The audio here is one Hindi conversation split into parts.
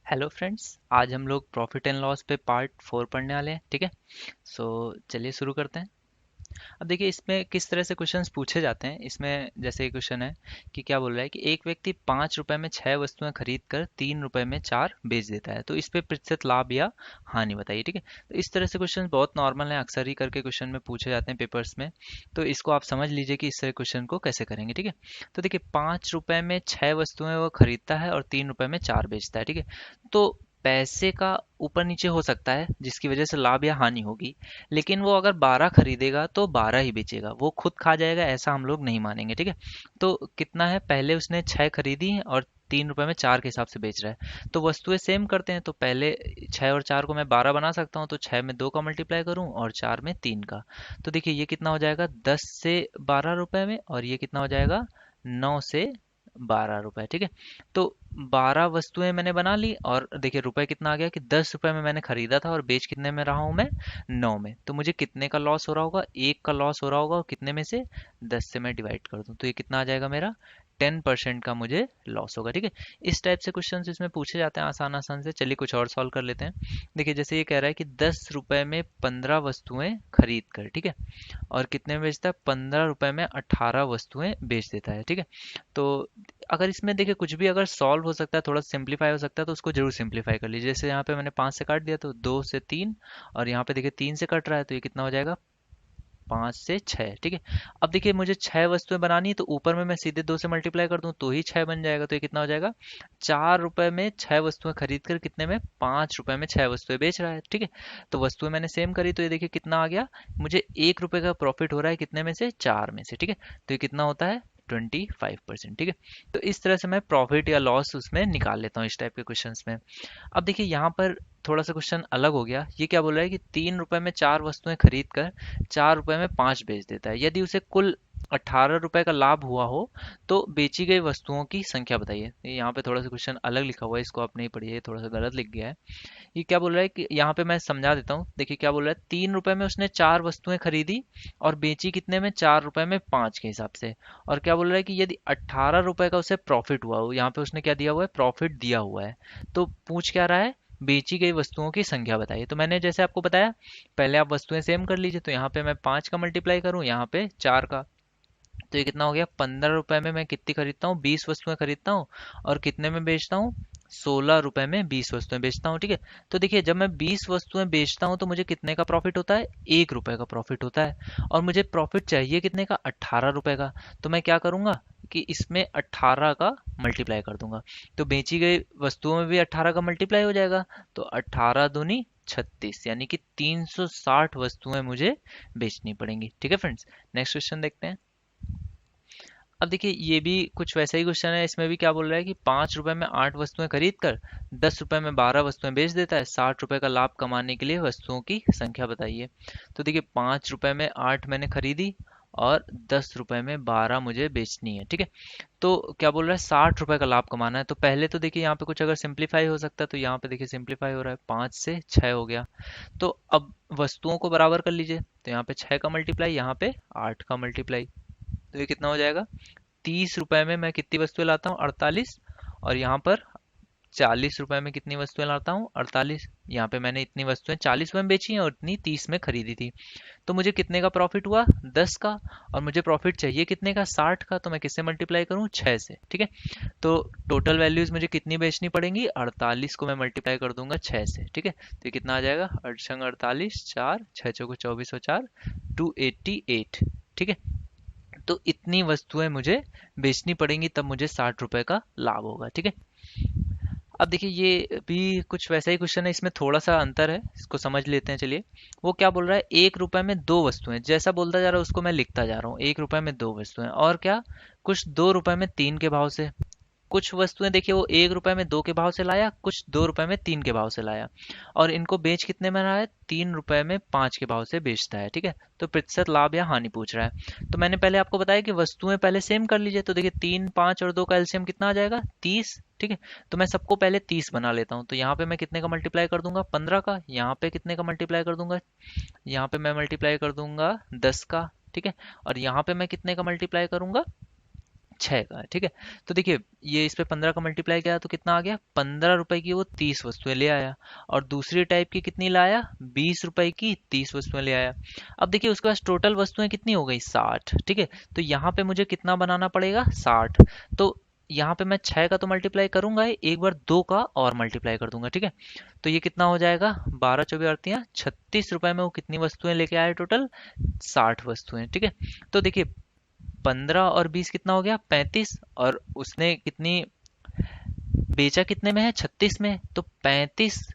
हेलो फ्रेंड्स, आज हम लोग प्रॉफिट एंड लॉस पे पार्ट 4 पढ़ने वाले हैं। ठीक है। सो चलिए शुरू करते हैं। अब देखिए इसमें किस तरह से क्वेश्चंस पूछे जाते हैं। इसमें जैसे ये क्वेश्चन है कि क्या बोल रहा है कि एक व्यक्ति 5 रुपए में 6 वस्तुएं खरीद कर 3 रुपए में 4 बेच देता है, तो इस पे प्रतिशत लाभ या हानि बताइए। ठीक है। तो इस तरह से क्वेश्चन बहुत नॉर्मल है, अक्सर ही करके क्वेश्चन में पूछे जाते हैं पेपर्स में। तो इसको आप समझ लीजिए कि इस तरह क्वेश्चन को कैसे करेंगे। ठीक है। तो देखिए 5 रुपए में 6 वस्तुएं वो खरीदता है और 3 रुपए में 4 बेचता है। ठीक है। तो पैसे का ऊपर नीचे हो सकता है जिसकी वजह से लाभ या हानि होगी, लेकिन वो अगर 12 खरीदेगा तो 12 ही बेचेगा, वो खुद खा जाएगा ऐसा हम लोग नहीं मानेंगे। ठीक है। तो कितना है, पहले उसने 6 खरीदी हैं और 3 रुपए में 4 के हिसाब से बेच रहा है, तो वस्तुएं सेम करते हैं। तो पहले 6 और 4 को मैं 12 बना सकता हूँ, तो 6 में 2 का मल्टीप्लाई करूँ और 4 में 3 का। तो देखिए ये कितना हो जाएगा, 10 से 12 रुपए में, और ये कितना हो जाएगा, 9 से 12 रुपए। ठीक है। तो 12 वस्तुएं मैंने बना ली, और देखिए रुपए कितना आ गया कि 10 रुपए में मैंने खरीदा था और बेच कितने में रहा हूं मैं, 9 में। तो मुझे कितने का लॉस हो रहा होगा, 1 का लॉस हो रहा होगा, और कितने में से, 10 से मैं डिवाइड कर दूं तो ये कितना आ जाएगा मेरा, 10% का मुझे लॉस होगा। ठीक है। इस टाइप से क्वेश्चन इसमें पूछे जाते हैं आसान आसान से। चलिए कुछ और सॉल्व कर लेते हैं। देखिए जैसे ये कह रहा है कि 10 रुपए में 15 वस्तुएं खरीद कर, ठीक है, और कितने में बेचता है, 15 रुपए में 18 वस्तुएं बेच देता है। ठीक है। तो अगर इसमें देखिए कुछ भी अगर सॉल्व हो सकता है, थोड़ा सिंप्लीफाई हो सकता है, तो उसको जरूर सिंप्लीफाई कर लीजिए। जैसे यहाँ पे मैंने 5 से काट दिया तो 2 से 3, और यहाँ पे देखिए 3 से कट रहा है तो ये कितना हो जाएगा, 5 से 6। ठीक है। अब देखिए मुझे 6 वस्तुएं बनानी है, तो ऊपर में मैं सीधे 2 से मल्टीप्लाई कर दूं तो ही 6 बन जाएगा। तो ये कितना हो जाएगा, 4 रुपए में 6 वस्तुएं खरीद कर कितने में, 5 रुपए में 6 वस्तुएं बेच रहा है। ठीक है। तो वस्तुएं मैंने सेम करी, तो ये देखिए कितना आ गया, मुझे 1 रुपए का प्रॉफिट हो रहा है कितने में से, 4 में से। ठीक है। तो ये कितना होता है, 25%। ठीक है। तो इस तरह से मैं प्रॉफिट या लॉस उसमें निकाल लेता हूँ इस टाइप के क्वेश्चंस में। अब देखिए यहाँ पर थोड़ा सा क्वेश्चन अलग हो गया। ये क्या बोल रहा है कि 3 रुपए में 4 वस्तुएं खरीद कर 4 रुपए में 5 बेच देता है। यदि उसे कुल 18 रुपए का लाभ हुआ हो तो बेची गई वस्तुओं की संख्या बताइए। ये यहाँ पे थोड़ा सा क्वेश्चन अलग लिखा हुआ है, इसको आप नहीं पढ़िए, ये थोड़ा सा गलत लिख गया है। ये क्या बोल रहा है कि यहाँ पे मैं समझा देता हूँ। देखिए क्या बोल रहा है, 3 रुपए में उसने 4 वस्तुएं खरीदी और बेची कितने में, 4 रुपए में 5 के हिसाब से। और क्या बोल रहा है कि यदि 18 रुपए का उसे प्रॉफिट हुआ हो, यहाँ पे उसने क्या दिया हुआ है, प्रॉफिट दिया हुआ है। तो पूछ क्या रहा है, बेची गई वस्तुओं की संख्या बताइए। तो मैंने जैसे आपको बताया, पहले आप वस्तुएं सेम कर लीजिए। तो यहाँ पे मैं 5 का मल्टीप्लाई करूँ, यहाँ पे 4 का, तो ये कितना हो गया, 15 रुपए में मैं कितनी खरीदता हूँ, 20 वस्तुएं खरीदता हूँ, और कितने में बेचता हूँ, 16 रुपए में 20 वस्तुएं बेचता हूँ। ठीक है। तो देखिए जब मैं 20 वस्तुएं बेचता हूँ तो मुझे कितने का प्रॉफिट होता है, 1 रुपए का प्रॉफिट होता है। और मुझे प्रॉफिट चाहिए कितने का, 18 रुपए का। तो मैं क्या करूंगा कि इसमें 18 का मल्टीप्लाई कर दूंगा। तो बेची गई वस्तुओं में भी 18 का मल्टीप्लाई हो जाएगा। तो 18 दूनी 36, यानी कि 360 वस्तुएं मुझे बेचनी पड़ेंगी। ठीक है फ्रेंड्स। नेक्स्ट क्वेश्चन देखते हैं। अब देखिए ये भी कुछ वैसा ही क्वेश्चन है। इसमें भी क्या बोल रहा है कि 5 रुपए में 8 वस्तुएं खरीद कर 10 रुपए में 12 वस्तुएं बेच देता है। 60 रुपए का लाभ कमाने के लिए वस्तुओं की संख्या बताइए। तो देखिए 5 रुपए में 8 मैंने खरीदी और 10 रुपए में 12 मुझे बेचनी है। ठीक है। तो क्या बोल रहा है, 60 रुपए का लाभ कमाना है। तो पहले तो देखिए यहाँ पे कुछ अगर सिंप्लीफाई हो सकता है, तो यहाँ पे देखिए सिंप्लीफाई हो रहा है, 5 से 6 हो गया। तो अब वस्तुओं को बराबर कर लीजिए। तो यहाँ पे 6 का मल्टीप्लाई, यहाँ पे 8 का मल्टीप्लाई, तो ये कितना हो जाएगा, 30 रुपए में मैं कितनी वस्तुएं लाता हूँ, 48। और यहाँ पर 40 रुपए में कितनी वस्तुएं लाता हूँ, 48। यहाँ पे मैंने इतनी वस्तुएं 40 रुपए में बेची हैं और इतनी 30 में खरीदी थी। तो मुझे कितने का प्रॉफिट हुआ, 10 का। और मुझे प्रॉफिट चाहिए कितने का, 60 का। तो मैं किससे मल्टीप्लाई करूँ, 6 से। ठीक है। तो टोटल वैल्यूज मुझे कितनी बेचनी पड़ेंगी, 48 को मैं मल्टीप्लाई कर दूंगा 6 से। ठीक है। तो ये कितना आ जाएगा, 48, 4 6 चौको 24 और 4 288। ठीक है। तो इतनी वस्तुएं मुझे बेचनी पड़ेंगी, तब मुझे 60 रुपए का लाभ होगा। ठीक है। अब देखिए ये भी कुछ वैसा ही क्वेश्चन है, इसमें थोड़ा सा अंतर है, इसको समझ लेते हैं। चलिए वो क्या बोल रहा है, 1 रुपए में 2 वस्तुएं, जैसा बोलता जा रहा है उसको मैं लिखता जा रहा हूँ। 1 रुपए में 2 वस्तुएं, और क्या, कुछ 2 रुपए में 3 के भाव से। कुछ वस्तुएं देखिए वो 1 रुपए में 2 के भाव से लाया, कुछ 2 रुपए में 3 के भाव से लाया, और इनको बेच कितने में रहा है, 3 रुपए में 5 के भाव से बेचता है। ठीक है। तो प्रतिशत लाभ या हानि पूछ रहा है। तो मैंने पहले आपको बताया कि वस्तुएं पहले सेम कर लीजिए। तो देखिए 3, 5 और 2 का एलसीएम कितना आ जाएगा, 30। ठीक है। तो मैं सबको पहले 30 बना लेता हूँ। तो यहाँ पे मैं कितने का मल्टीप्लाई कर दूंगा, 15 का। यहाँ पे कितने का मल्टीप्लाई कर दूंगा, यहाँ पे मैं मल्टीप्लाई कर दूंगा 10 का। ठीक है। और यहाँ पे मैं कितने का मल्टीप्लाई करूंगा, 6 का है, ठीक है। तो देखिए ये इस पे 15 का मल्टीप्लाई किया तो कितना आ गया, 15 रुपए की वो 30 वस्तुएं ले आया। और दूसरी टाइप की कितनी लाया, 20 रुपए की 30 वस्तुएं ले आया। अब देखिए उसके पास टोटल वस्तुएं कितनी हो गई, 60, ठीक है। तो यहाँ पे मुझे कितना बनाना पड़ेगा, 60। तो यहाँ पे मैं 6 का तो मल्टीप्लाई करूंगा ही, एक बार 2 का और मल्टीप्लाई कर दूंगा, ठीक है। तो ये कितना हो जाएगा, 12 चौबीस 36 रुपए में वो कितनी वस्तुएं लेके आया, टोटल 60 वस्तुएं, ठीक है। तो देखिए 15 और 20 कितना हो गया, 35। और उसने कितनी बेचा, कितने में है, 36 में। तो 35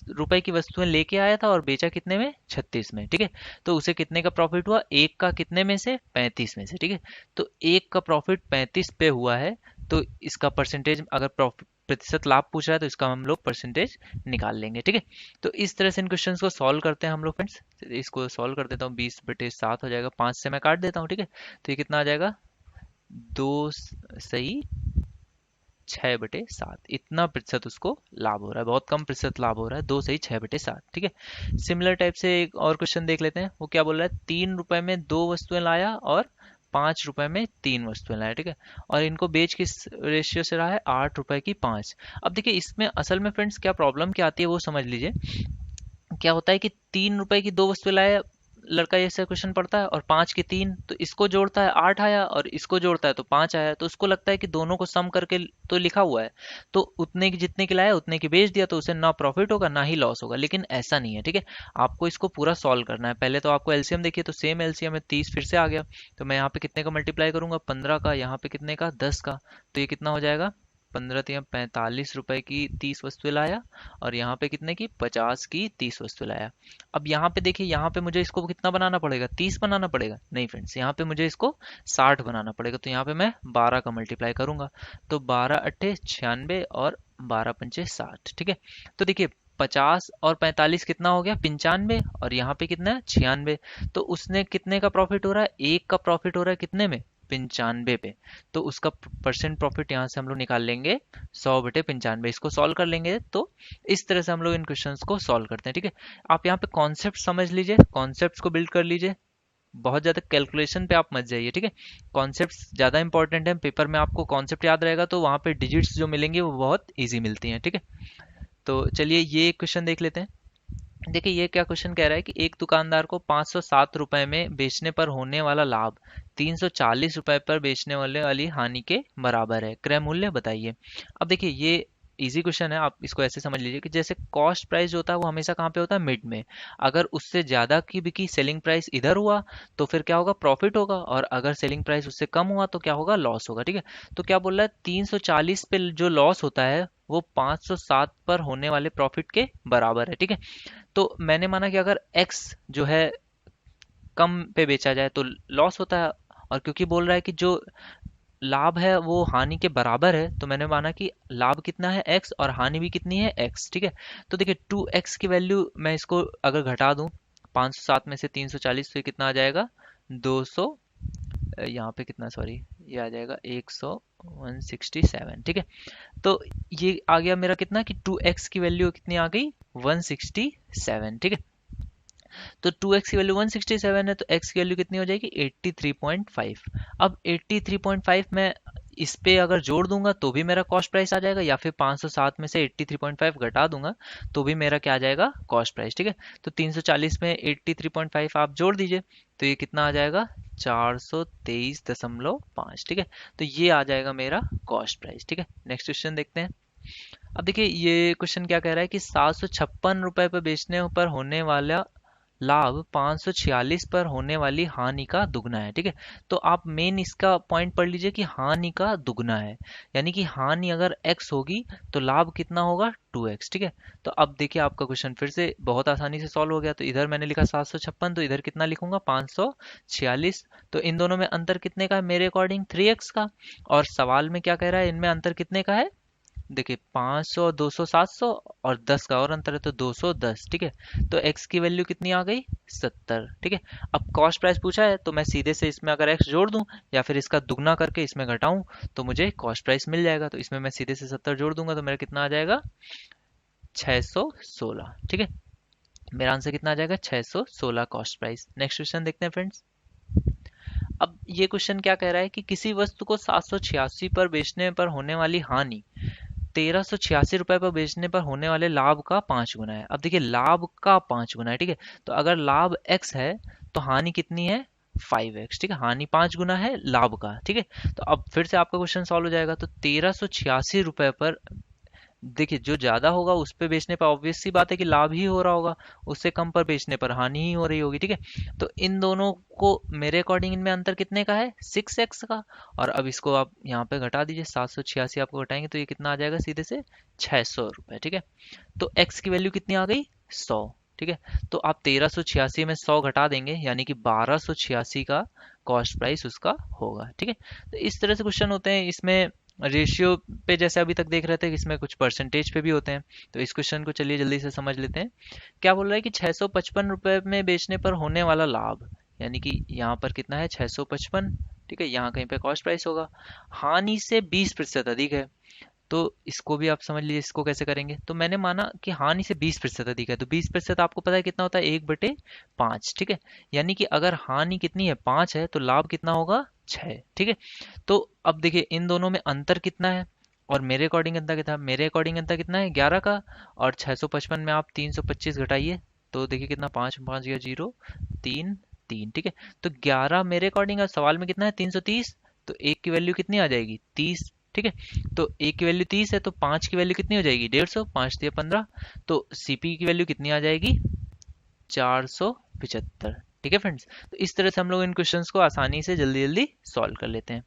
रुपए की वस्तुएं लेके आया था और बेचा कितने में, 36 में, ठीक है। तो उसे कितने का प्रॉफिट हुआ, एक का कितने में से, 35 में से, ठीक है। तो एक का प्रॉफिट 35 पे हुआ है। तो इसका परसेंटेज, अगर प्रॉफिट प्रतिशत लाभ पूछ रहा है तो इसका हम लोग परसेंटेज निकाल लेंगे, ठीक है। तो इस तरह से इन क्वेश्चंस को सॉल्व करते हैं हम लोग फ्रेंड्स। इसको सॉल्व कर देता हूँ, 20/7 हो जाएगा, 5 से मैं काट देता हूँ, ठीक है। तो ये कितना आ जाएगा, 2 सही 6/7, इतना प्रतिशत उसको लाभ हो रहा है, बहुत कम प्रतिशत लाभ हो रहा है, 2 सही 6/7, ठीक है। सिमिलर टाइप से एक और क्वेश्चन देख लेते हैं। वो क्या बोल रहा है, 3 रुपए में 2 वस्तुएं लाया और 5 रुपए में 3 वस्तुएं लाया, ठीक है। और इनको बेच किस रेशियो से रहा है, 8 रुपए की 5। अब देखिए इसमें असल में फ्रेंड्स क्या प्रॉब्लम क्या आती है वो समझ लीजिए। क्या होता है कि 3 रुपए की 2 वस्तुएं लाया लड़का, ये ऐसा क्वेश्चन पढ़ता है, और 5 की 3, तो इसको जोड़ता है 8 आया, और इसको जोड़ता है तो 5 आया। तो उसको लगता है कि दोनों को सम करके तो लिखा हुआ है, तो उतने की जितने की लाया उतने की बेच दिया, तो उसे ना प्रॉफिट होगा ना ही लॉस होगा। लेकिन ऐसा नहीं है, ठीक है। आपको इसको पूरा सॉल्व करना है। पहले तो आपको एलसीएम देखिए, तो सेम एलसीएम है, 30 फिर से आ गया। तो मैं यहाँ पे कितने का मल्टीप्लाई करूंगा, 15 का, यहाँ पे कितने का, 10 का। तो ये कितना हो जाएगा, 15 × 45 रुपए की 30 वस्तुएं लाया, और यहाँ पे कितने की, 50 की 30 वस्तु लाया। अब यहाँ पे देखिए, यहाँ पे मुझे इसको कितना बनाना पड़ेगा, 30 बनाना पड़ेगा, नहीं फ्रेंड्स, यहाँ पे मुझे इसको 60 बनाना पड़ेगा। तो यहाँ पे मैं 12 का मल्टीप्लाई करूंगा। तो 12 × 8 = 96 और 12 × 5 = 60, ठीक है। तो देखिए 50 और 45 कितना हो गया, 95, और यहाँ पे कितना है, 96। तो उसने कितने का प्रॉफिट हो रहा है, एक का प्रॉफिट हो रहा है कितने में, 95 पे। तो उसका परसेंट प्रॉफिट यहाँ से हम लोग निकाल लेंगे, 100/95। इसको सॉल्व कर लेंगे। तो इस तरह से हम लोग इन क्वेश्चंस को सॉल्व करते हैं, ठीक है। आप यहाँ पे कॉन्सेप्ट समझ लीजिए, कॉन्सेप्ट्स को बिल्ड कर लीजिए, बहुत ज़्यादा कैलकुलेशन पे आप मत जाइए, ठीक है। कॉन्सेप्ट्स ज़्यादा इंपॉर्टेंट है। पेपर में आपको कॉन्सेप्ट याद रहेगा तो वहाँ पे डिजिट्स जो मिलेंगे वो बहुत ईजी मिलती हैं, ठीक है। तो चलिए ये क्वेश्चन देख लेते हैं। देखिए ये क्या क्वेश्चन कह रहा है कि एक दुकानदार को 507 रुपए में बेचने पर होने वाला लाभ 340 रुपए पर बेचने वाले वाली हानि के बराबर है, क्रय मूल्य बताइए। अब देखिए ये इजी क्वेश्चन है, आप इसको ऐसे समझ लीजिए कि जैसे कॉस्ट प्राइस जो होता है वो हमेशा कहाँ पे होता है, मिड में। अगर उससे ज्यादा की बिकी सेलिंग प्राइस इधर हुआ तो फिर क्या होगा, प्रॉफिट होगा, और अगर सेलिंग प्राइस उससे कम हुआ तो क्या होगा, लॉस होगा, ठीक है। तो क्या बोल रहा है, 340 पे जो लॉस होता है वो 507 पर होने वाले प्रॉफिट के बराबर है, ठीक है। तो मैंने माना कि अगर x जो है कम पे बेचा जाए तो लॉस होता है, और क्योंकि बोल रहा है कि जो लाभ है वो हानि के बराबर है, तो मैंने माना कि लाभ कितना है x और हानि भी कितनी है x, ठीक है। तो देखिए 2x की वैल्यू मैं इसको अगर घटा दूं 507 में से 340, तो ये कितना आ जाएगा, 200, यहाँ पे कितना, सॉरी, ये आ जाएगा 100, 167, ठीक है। तो ये आ गया मेरा कितना कि 2x की वैल्यू कितनी आ गई, 167, ठीक है। तो 2x की वैल्यू 167 है, तो x की वैल्यू कितनी हो जाएगी, 83.5। अब 83.5 मैं इस पे अगर जोड़ दूंगा तो भी मेरा कॉस्ट प्राइस आ जाएगा, या फिर 507 में से 83.5 घटा दूंगा तो भी मेरा क्या आ जाएगा, कॉस्ट प्राइस, ठीक है। तो 340 में 83.5 आप जोड़ दीजिए, तो ये कितना आ जाएगा, 423.5, ठीक है। तो ये आ जाएगा मेरा कॉस्ट प्राइस, ठीक है। नेक्स्ट क्वेश्चन देखते हैं। अब देखिए ये क्वेश्चन क्या कह रहा है कि 756 रुपए पर बेचने पर होने वाला लाभ 546 पर होने वाली हानि का दुगना है, ठीक है। तो आप मेन इसका पॉइंट पढ़ लीजिए कि हानि का दुगना है, यानी कि हानि अगर x होगी तो लाभ कितना होगा, 2x, ठीक है। तो अब देखिए आपका क्वेश्चन फिर से बहुत आसानी से सॉल्व हो गया। तो इधर मैंने लिखा 756, तो इधर कितना लिखूंगा, 546। तो इन दोनों में अंतर कितने का है, मेरे अकॉर्डिंग 3x का। और सवाल में क्या कह रहा है, इनमें अंतर कितने का है, देखिए 500, 200, 700, और 10 का और अंतर है तो 210, ठीक है। तो x की वैल्यू कितनी आ गई, 70, ठीक है। अब कॉस्ट प्राइस पूछा है तो मैं सीधे से इसमें अगर x जोड़ दूं या फिर इसका दुगना करके इसमें घटाऊं तो मुझे कॉस्ट प्राइस मिल जाएगा। तो इसमें मैं सीधे से 70 जोड़ दूंगा तो मेरा कितना आ जाएगा, 616, ठीक है। मेरा आंसर कितना आ जाएगा, 616 कॉस्ट प्राइस। नेक्स्ट क्वेश्चन देखते हैं फ्रेंड्स। अब ये क्वेश्चन क्या कह रहा है कि किसी वस्तु को 786 पर बेचने पर होने वाली हानि 1386 रुपए पर बेचने पर होने वाले लाभ का 5 गुना है। अब देखिए लाभ का 5 गुना है, ठीक है। तो अगर लाभ x है तो हानि कितनी है, 5x, ठीक है। हानि 5 गुना है लाभ का, ठीक है। तो अब फिर से आपका क्वेश्चन सॉल्व हो जाएगा। तो 1386 रुपए पर देखिए जो ज्यादा होगा उस पे बेचने पर ऑब्वियस सी बात है कि लाभ ही हो रहा होगा, उससे कम पर बेचने पर हानि ही हो रही होगी, ठीक है। तो इन दोनों को मेरे अकॉर्डिंग इनमें अंतर कितने का है, 6x का। और अब इसको आप यहाँ पे घटा दीजिए, 786 आपको घटाएंगे तो ये कितना आ जाएगा सीधे से 600 रुपये, ठीक है। तो x की वैल्यू कितनी आ गई, 100, ठीक है। तो आप 1386 में 100 घटा देंगे यानी कि 1286 का कॉस्ट प्राइस उसका होगा, ठीक है। तो इस तरह से क्वेश्चन होते हैं। इसमें रेशियो पे जैसे अभी तक देख रहे थे, इसमें कुछ परसेंटेज पे भी होते हैं। तो इस क्वेश्चन को चलिए जल्दी से समझ लेते हैं। क्या बोल रहा है कि 655 रुपए में बेचने पर होने वाला लाभ, यानी कि यहाँ पर कितना है 655, ठीक है। यहाँ कहीं पे कॉस्ट प्राइस होगा, हानि से 20% अधिक है। तो इसको भी आप समझ लीजिए, इसको कैसे करेंगे। तो मैंने माना कि हानि से 20% अधिक है, तो 20% आपको पता है कितना होता है, 1/5, ठीक है। यानी कि अगर हानि कितनी है 5 है तो लाभ कितना होगा 6, ठीक है। तो अब देखिए इन दोनों में अंतर कितना है, और मेरे अकॉर्डिंग अंतर कितना, मेरे अकॉर्डिंग अंतर कितना है 11 का। और 655 में आप 325 घटाइए तो देखिए कितना, 5 5 या 0 3 3, ठीक है। तो 11 मेरे अकॉर्डिंग, सवाल में कितना है 330, तो एक की वैल्यू कितनी आ जाएगी 30, ठीक है। तो एक की वैल्यू 30 है तो 5 की वैल्यू कितनी हो जाएगी 150, 5 दिया 15, तो सीपी की वैल्यू कितनी आ जाएगी 475, ठीक है फ्रेंड्स। तो इस तरह से हम लोग इन क्वेश्चंस को आसानी से जल्दी जल्दी सॉल्व कर लेते हैं।